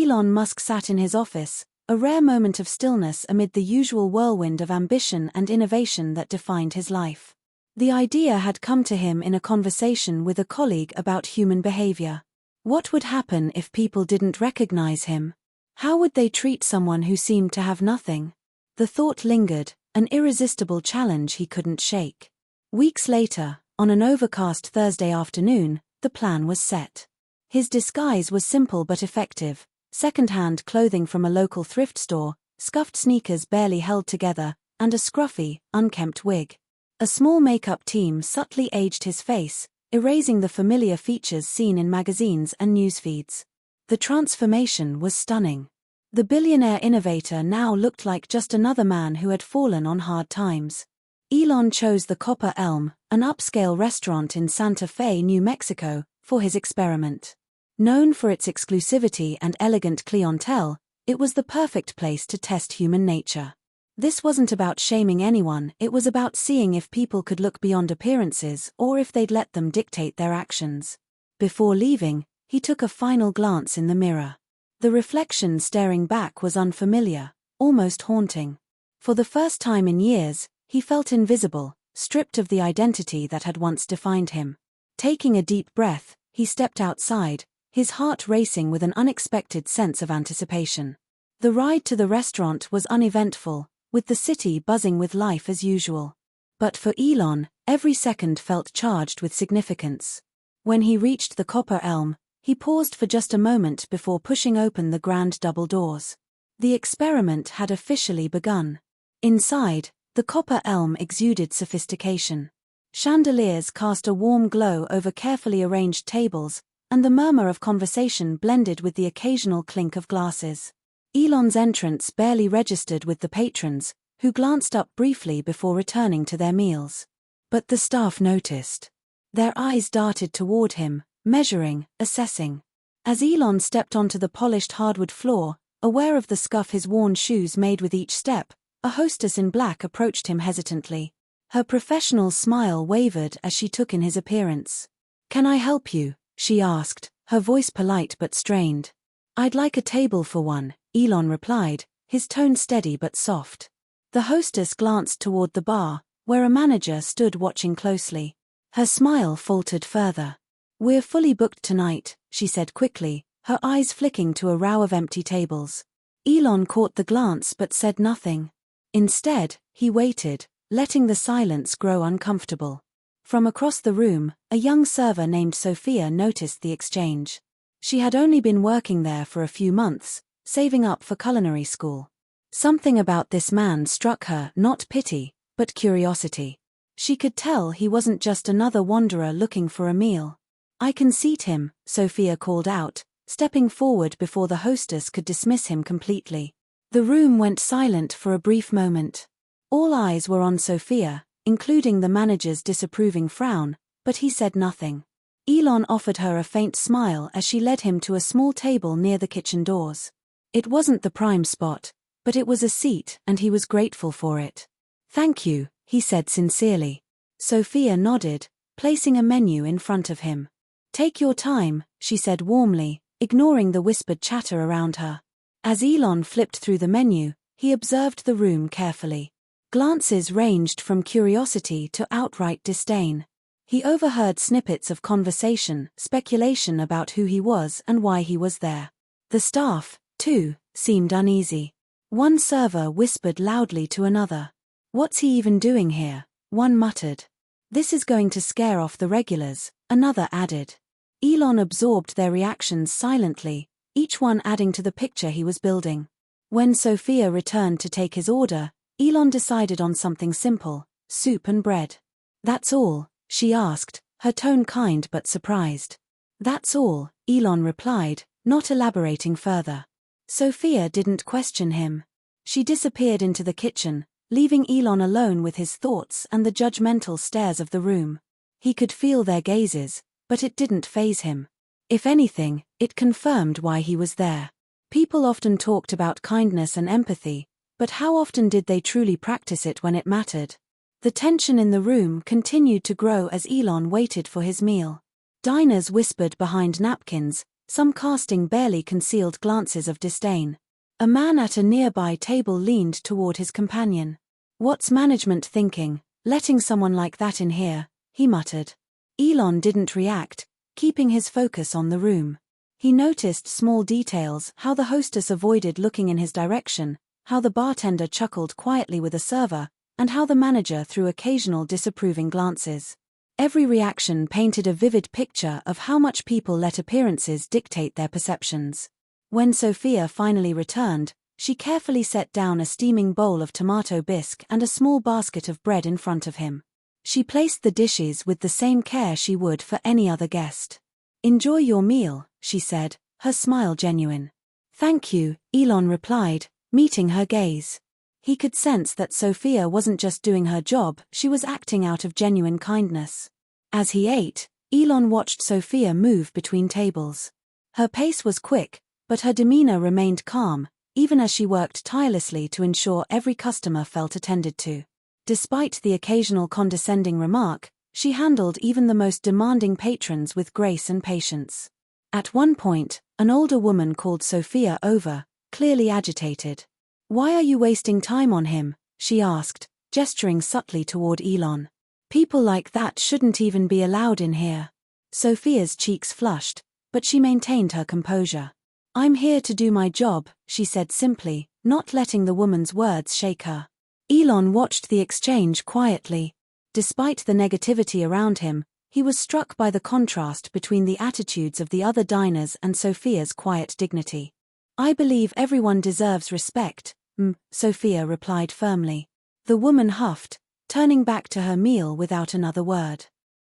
Elon Musk sat in his office, a rare moment of stillness amid the usual whirlwind of ambition and innovation that defined his life. The idea had come to him in a conversation with a colleague about human behavior. What would happen if people didn't recognize him? How would they treat someone who seemed to have nothing? The thought lingered, an irresistible challenge he couldn't shake. Weeks later, on an overcast Thursday afternoon, the plan was set. His disguise was simple but effective: second-hand clothing from a local thrift store, scuffed sneakers barely held together, and a scruffy, unkempt wig. A small makeup team subtly aged his face, erasing the familiar features seen in magazines and newsfeeds. The transformation was stunning. The billionaire innovator now looked like just another man who had fallen on hard times. Elon chose the Copper Elm, an upscale restaurant in Santa Fe, New Mexico, for his experiment. Known for its exclusivity and elegant clientele, it was the perfect place to test human nature. This wasn't about shaming anyone, it was about seeing if people could look beyond appearances or if they'd let them dictate their actions. Before leaving, he took a final glance in the mirror. The reflection staring back was unfamiliar, almost haunting. For the first time in years, he felt invisible, stripped of the identity that had once defined him. Taking a deep breath, he stepped outside, his heart racing with an unexpected sense of anticipation. The ride to the restaurant was uneventful, with the city buzzing with life as usual. But for Elon, every second felt charged with significance. When he reached the Copper Elm, he paused for just a moment before pushing open the grand double doors. The experiment had officially begun. Inside, the Copper Elm exuded sophistication. Chandeliers cast a warm glow over carefully arranged tables, and the murmur of conversation blended with the occasional clink of glasses. Elon's entrance barely registered with the patrons, who glanced up briefly before returning to their meals. But the staff noticed. Their eyes darted toward him, measuring, assessing. As Elon stepped onto the polished hardwood floor, aware of the scuff his worn shoes made with each step, a hostess in black approached him hesitantly. Her professional smile wavered as she took in his appearance. "Can I help you?" she asked, her voice polite but strained. "I'd like a table for one," Elon replied, his tone steady but soft. The hostess glanced toward the bar, where a manager stood watching closely. Her smile faltered further. "We're fully booked tonight," she said quickly, her eyes flicking to a row of empty tables. Elon caught the glance but said nothing. Instead, he waited, letting the silence grow uncomfortable. From across the room, a young server named Sophia noticed the exchange. She had only been working there for a few months, saving up for culinary school. Something about this man struck her, not pity, but curiosity. She could tell he wasn't just another wanderer looking for a meal. "I can seat him," Sophia called out, stepping forward before the hostess could dismiss him completely. The room went silent for a brief moment. All eyes were on Sophia, including the manager's disapproving frown, but he said nothing. Elon offered her a faint smile as she led him to a small table near the kitchen doors. It wasn't the prime spot, but it was a seat and he was grateful for it. "Thank you," he said sincerely. Sophia nodded, placing a menu in front of him. "Take your time," she said warmly, ignoring the whispered chatter around her. As Elon flipped through the menu, he observed the room carefully. Glances ranged from curiosity to outright disdain. He overheard snippets of conversation, speculation about who he was and why he was there. The staff, too, seemed uneasy. One server whispered loudly to another. "What's he even doing here?" one muttered. "This is going to scare off the regulars," another added. Elon absorbed their reactions silently, each one adding to the picture he was building. When Sophia returned to take his order, Elon decided on something simple: soup and bread. "That's all?" she asked, her tone kind but surprised. "That's all," Elon replied, not elaborating further. Sophia didn't question him. She disappeared into the kitchen, leaving Elon alone with his thoughts and the judgmental stares of the room. He could feel their gazes, but it didn't faze him. If anything, it confirmed why he was there. People often talked about kindness and empathy, but how often did they truly practice it when it mattered? The tension in the room continued to grow as Elon waited for his meal. Diners whispered behind napkins, some casting barely concealed glances of disdain. A man at a nearby table leaned toward his companion. "What's management thinking, letting someone like that in here?" he muttered. Elon didn't react, keeping his focus on the room. He noticed small details: how the hostess avoided looking in his direction, how the bartender chuckled quietly with a server, and how the manager threw occasional disapproving glances. Every reaction painted a vivid picture of how much people let appearances dictate their perceptions. When Sophia finally returned, she carefully set down a steaming bowl of tomato bisque and a small basket of bread in front of him. She placed the dishes with the same care she would for any other guest. "Enjoy your meal," she said, her smile genuine. "Thank you," Elon replied, meeting her gaze. He could sense that Sophia wasn't just doing her job, she was acting out of genuine kindness. As he ate, Elon watched Sophia move between tables. Her pace was quick, but her demeanor remained calm, even as she worked tirelessly to ensure every customer felt attended to. Despite the occasional condescending remark, she handled even the most demanding patrons with grace and patience. At one point, an older woman called Sophia over, clearly agitated. "Why are you wasting time on him?" she asked, gesturing subtly toward Elon. "People like that shouldn't even be allowed in here." Sophia's cheeks flushed, but she maintained her composure. "I'm here to do my job," she said simply, not letting the woman's words shake her. Elon watched the exchange quietly. Despite the negativity around him, he was struck by the contrast between the attitudes of the other diners and Sophia's quiet dignity. "I believe everyone deserves respect," Sophia replied firmly. The woman huffed, turning back to her meal without another word.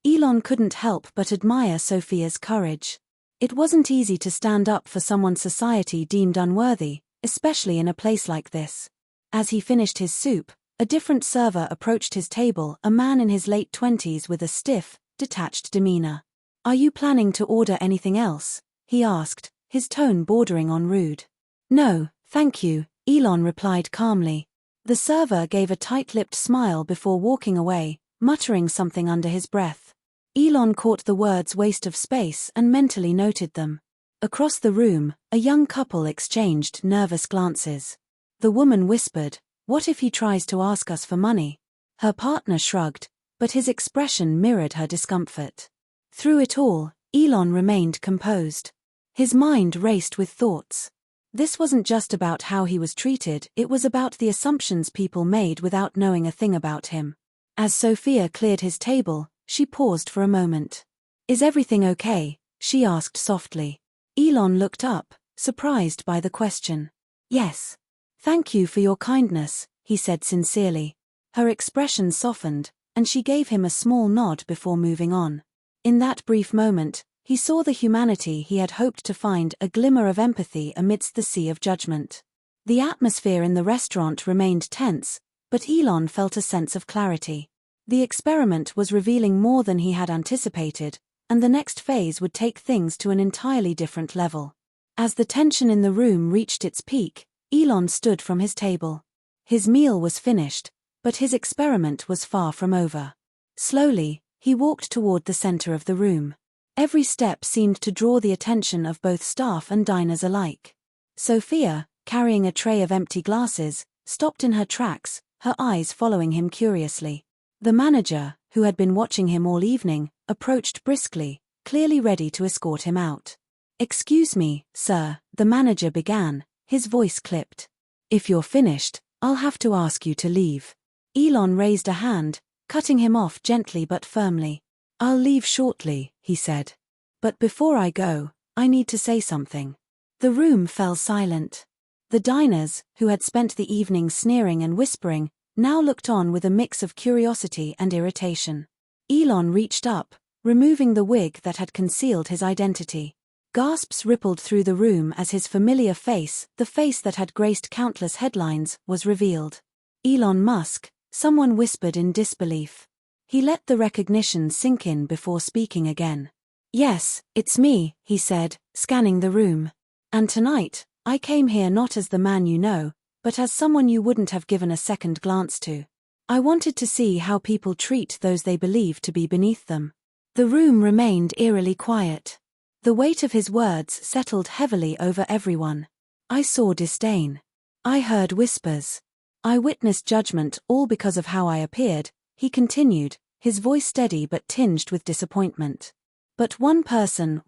Elon couldn't help but admire Sophia's courage. It wasn't easy to stand up for someone society deemed unworthy, especially in a place like this. As he finished his soup, a different server approached his table, a man in his late 20s with a stiff, detached demeanor. "Are you planning to order anything else?" he asked, his tone bordering on rude. "No, thank you," Elon replied calmly. The server gave a tight-lipped smile before walking away, muttering something under his breath. Elon caught the words "waste of space" and mentally noted them. Across the room, a young couple exchanged nervous glances. The woman whispered, "What if he tries to ask us for money?" Her partner shrugged, but his expression mirrored her discomfort. Through it all, Elon remained composed. His mind raced with thoughts. This wasn't just about how he was treated, it was about the assumptions people made without knowing a thing about him. As Sophia cleared his table, she paused for a moment. "Is everything okay?" she asked softly. Elon looked up, surprised by the question. "Yes. Thank you for your kindness," he said sincerely. Her expression softened, and she gave him a small nod before moving on. In that brief moment, he saw the humanity he had hoped to find, a glimmer of empathy amidst the sea of judgment. The atmosphere in the restaurant remained tense, but Elon felt a sense of clarity. The experiment was revealing more than he had anticipated, and the next phase would take things to an entirely different level. As the tension in the room reached its peak, Elon stood from his table. His meal was finished, but his experiment was far from over. Slowly, he walked toward the center of the room. Every step seemed to draw the attention of both staff and diners alike. Sophia, carrying a tray of empty glasses, stopped in her tracks, her eyes following him curiously. The manager, who had been watching him all evening, approached briskly, clearly ready to escort him out. "Excuse me, sir," the manager began, his voice clipped. "If you're finished, I'll have to ask you to leave." Elon raised a hand, cutting him off gently but firmly. "I'll leave shortly," he said. "But before I go, I need to say something." The room fell silent. The diners, who had spent the evening sneering and whispering, now looked on with a mix of curiosity and irritation. Elon reached up, removing the wig that had concealed his identity. Gasps rippled through the room as his familiar face, the face that had graced countless headlines, was revealed. "Elon Musk," someone whispered in disbelief. He let the recognition sink in before speaking again. "Yes, it's me," he said, scanning the room. "And tonight, I came here not as the man you know, but as someone you wouldn't have given a second glance to. I wanted to see how people treat those they believe to be beneath them." The room remained eerily quiet. The weight of his words settled heavily over everyone. I saw disdain. I heard whispers. I witnessed judgment, all because of how I appeared, he continued, his voice steady but tinged with disappointment. But one person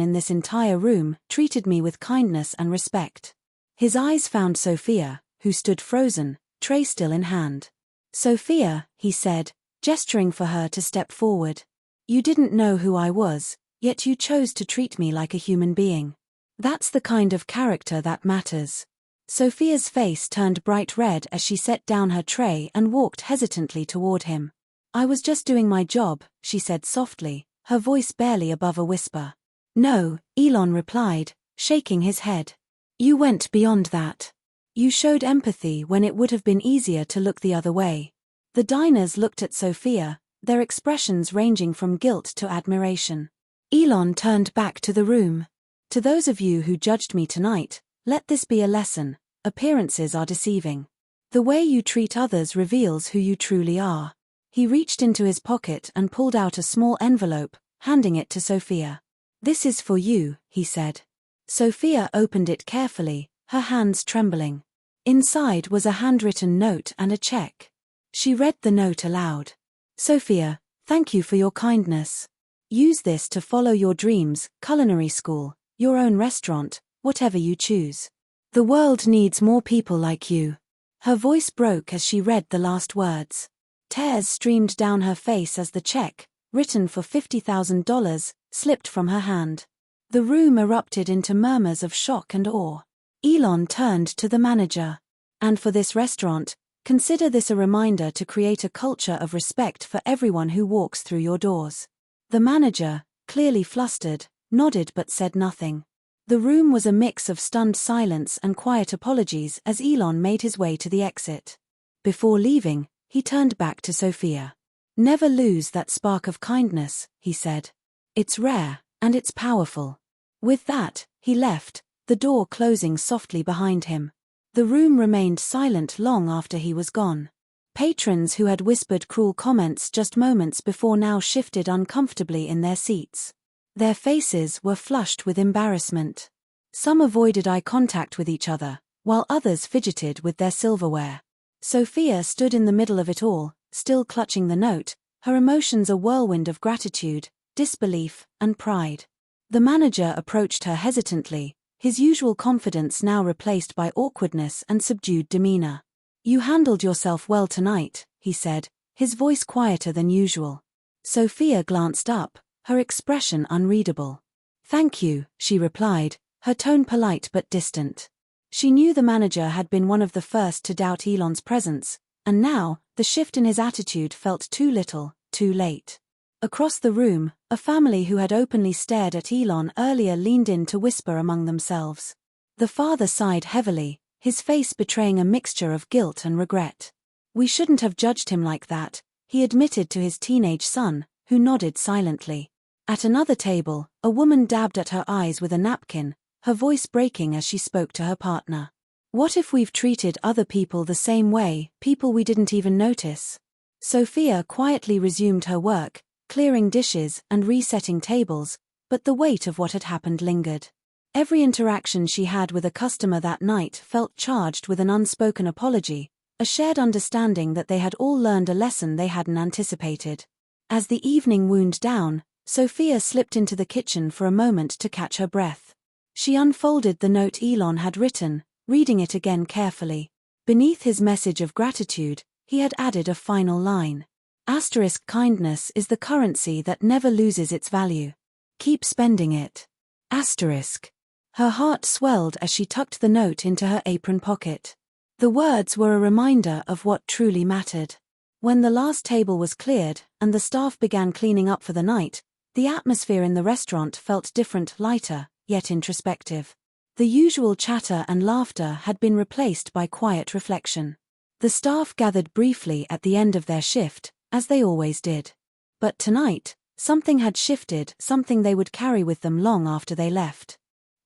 in this entire room, treated me with kindness and respect. His eyes found Sophia, who stood frozen, tray still in hand. Sophia, he said, gesturing for her to step forward. You didn't know who I was, yet you chose to treat me like a human being. That's the kind of character that matters. Sophia's face turned bright red as she set down her tray and walked hesitantly toward him. I was just doing my job, she said softly, her voice barely above a whisper. No, Elon replied, shaking his head. You went beyond that. You showed empathy when it would have been easier to look the other way. The diners looked at Sophia, their expressions ranging from guilt to admiration. Elon turned back to the room. To those of you who judged me tonight, let this be a lesson. Appearances are deceiving. The way you treat others reveals who you truly are. He reached into his pocket and pulled out a small envelope, handing it to Sophia. This is for you, he said. Sophia opened it carefully, her hands trembling. Inside was a handwritten note and a check. She read the note aloud. Sophia, thank you for your kindness. Use this to follow your dreams, culinary school, your own restaurant, whatever you choose. The world needs more people like you. Her voice broke as she read the last words. Tears streamed down her face as the check, written for $50,000, slipped from her hand. The room erupted into murmurs of shock and awe. Elon turned to the manager. And for this restaurant, consider this a reminder to create a culture of respect for everyone who walks through your doors. The manager, clearly flustered, nodded but said nothing. The room was a mix of stunned silence and quiet apologies as Elon made his way to the exit. Before leaving, he turned back to Sophia. Never lose that spark of kindness, he said. It's rare, and it's powerful. With that, he left, the door closing softly behind him. The room remained silent long after he was gone. Patrons who had whispered cruel comments just moments before now shifted uncomfortably in their seats. Their faces were flushed with embarrassment. Some avoided eye contact with each other, while others fidgeted with their silverware. Sophia stood in the middle of it all, still clutching the note, her emotions a whirlwind of gratitude, disbelief, and pride. The manager approached her hesitantly, his usual confidence now replaced by awkwardness and subdued demeanor. You handled yourself well tonight, he said, his voice quieter than usual. Sophia glanced up, her expression unreadable. Thank you, she replied, her tone polite but distant. She knew the manager had been one of the first to doubt Elon's presence, and now, the shift in his attitude felt too little, too late. Across the room, a family who had openly stared at Elon earlier leaned in to whisper among themselves. The father sighed heavily, his face betraying a mixture of guilt and regret. We shouldn't have judged him like that, he admitted to his teenage son, who nodded silently. At another table, a woman dabbed at her eyes with a napkin, her voice breaking as she spoke to her partner. What if we've treated other people the same way, people we didn't even notice? Sophia quietly resumed her work, clearing dishes and resetting tables, but the weight of what had happened lingered. Every interaction she had with a customer that night felt charged with an unspoken apology, a shared understanding that they had all learned a lesson they hadn't anticipated. As the evening wound down, Sophia slipped into the kitchen for a moment to catch her breath. She unfolded the note Elon had written, reading it again carefully. Beneath his message of gratitude, he had added a final line. Kindness is the currency that never loses its value. Keep spending it. Her heart swelled as she tucked the note into her apron pocket. The words were a reminder of what truly mattered. When the last table was cleared, and the staff began cleaning up for the night, the atmosphere in the restaurant felt different, lighter, yet introspective. The usual chatter and laughter had been replaced by quiet reflection. The staff gathered briefly at the end of their shift, as they always did. But tonight, something had shifted, something they would carry with them long after they left.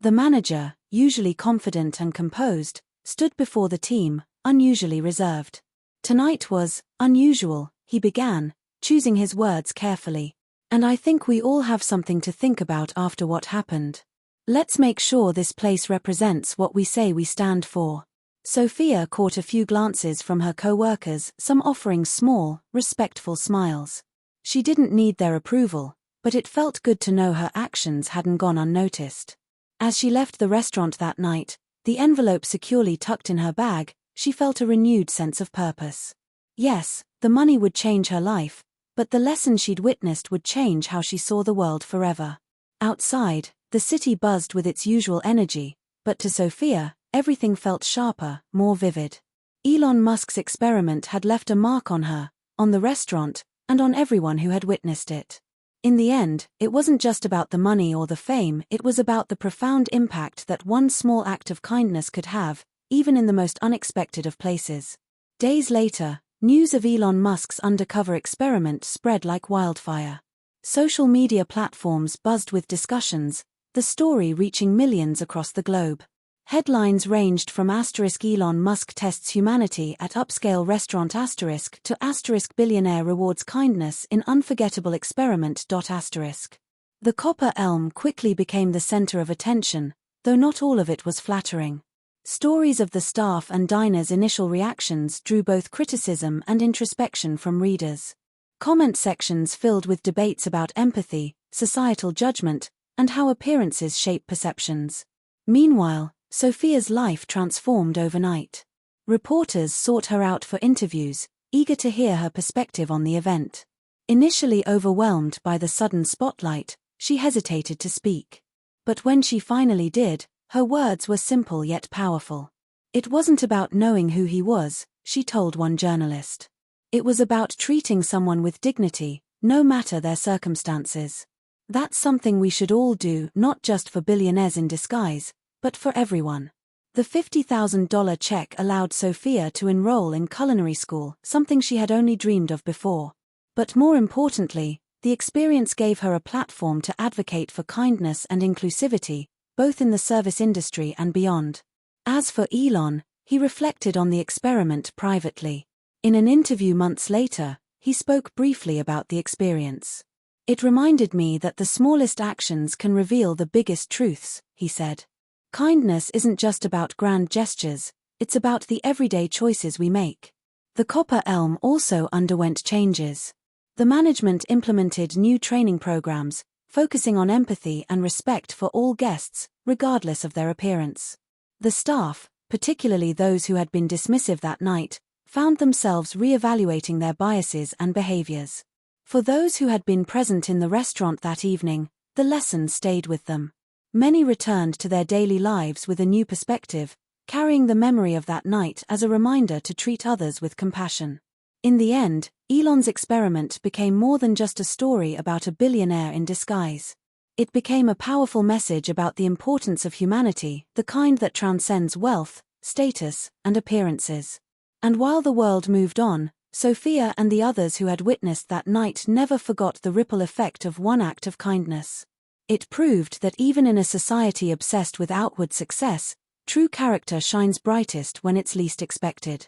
The manager, usually confident and composed, stood before the team, unusually reserved. Tonight was unusual, he began, choosing his words carefully. And I think we all have something to think about after what happened. Let's make sure this place represents what we say we stand for. Sophia caught a few glances from her co-workers, some offering small, respectful smiles. She didn't need their approval, but it felt good to know her actions hadn't gone unnoticed. As she left the restaurant that night, the envelope securely tucked in her bag, she felt a renewed sense of purpose. Yes, the money would change her life, but the lesson she'd witnessed would change how she saw the world forever. Outside, the city buzzed with its usual energy, but to Sophia, everything felt sharper, more vivid. Elon Musk's experiment had left a mark on her, on the restaurant, and on everyone who had witnessed it. In the end, it wasn't just about the money or the fame, it was about the profound impact that one small act of kindness could have, even in the most unexpected of places. Days later, news of Elon Musk's Undercover experiment spread like wildfire. Social media platforms buzzed with discussions, the story reaching millions across the globe. Headlines ranged from *Elon Musk tests humanity at upscale restaurant to *billionaire rewards kindness in unforgettable experiment. The copper elm quickly became the center of attention, though not all of it was flattering. Stories of the staff and diners' initial reactions drew both criticism and introspection from readers. Comment sections filled with debates about empathy, societal judgment, and how appearances shape perceptions. Meanwhile, Sophia's life transformed overnight. Reporters sought her out for interviews, eager to hear her perspective on the event. Initially overwhelmed by the sudden spotlight, she hesitated to speak. But when she finally did, her words were simple yet powerful. It wasn't about knowing who he was, she told one journalist. It was about treating someone with dignity, no matter their circumstances. That's something we should all do, not just for billionaires in disguise, but for everyone. The $50,000 check allowed Sophia to enroll in culinary school, something she had only dreamed of before. But more importantly, the experience gave her a platform to advocate for kindness and inclusivity, both in the service industry and beyond. As for Elon, he reflected on the experiment privately. In an interview months later, he spoke briefly about the experience. "It reminded me that the smallest actions can reveal the biggest truths," he said. Kindness isn't just about grand gestures, it's about the everyday choices we make. The copper elm also underwent changes. The management implemented new training programs, focusing on empathy and respect for all guests, regardless of their appearance. The staff, particularly those who had been dismissive that night, found themselves re-evaluating their biases and behaviors. For those who had been present in the restaurant that evening, the lesson stayed with them. Many returned to their daily lives with a new perspective, carrying the memory of that night as a reminder to treat others with compassion. In the end, Elon's experiment became more than just a story about a billionaire in disguise. It became a powerful message about the importance of humanity, the kind that transcends wealth, status, and appearances. And while the world moved on, Sophia and the others who had witnessed that night never forgot the ripple effect of one act of kindness. It proved that even in a society obsessed with outward success, true character shines brightest when it's least expected.